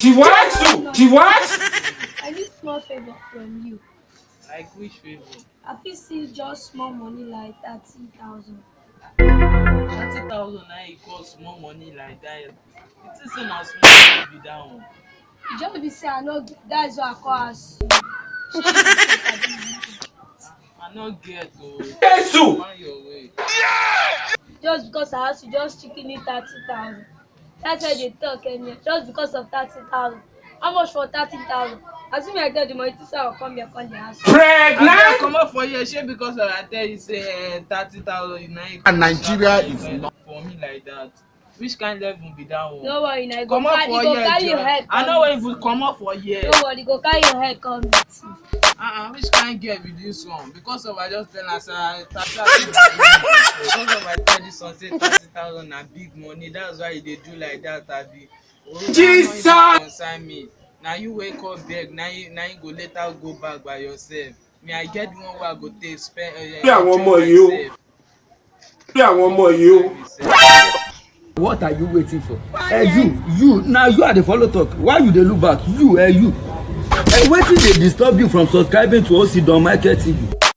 She what? She what? I need small favor from you. Like which favor? I feel see just small money like 30,000. 30,000 now equal small money like that. It is not small money be that one. You just be say I know that's what I call as shey you dey get abi. I not get to Jesus! find your way. Just because I ask you just chicken it 30,000. That's why they talk anyway. Just because of 30,000. How much for 30,000? As soon as I get the money, this I will come here call the house. I Pregnant? come up for here shey because I tell you say 30,000 na equal And Nigeria is not for me like that. Which kind level be that one? No worry, now you Come go up carry for you go here, carry your Joe. head I come know when meet you me. come up for here. No worry, go carry your head come meet me. Which kind girl be this one? Because of I just tell her say 30,000 because of I tell this one say 30,000 na big money. That's why they do like that. Abi. Oh, that no Jesus! even concern me. Now you wake up beg. Now you go later go back by yourself. Me I get the one where I go take spend Yeah, one enjoy more you. myself. Yeah, one more Concern you. myself. What are you waiting for? You now you are the follow talk. Why you dey look back? You. Wetin dey disturb you from subscribing to OC Don Michael TV?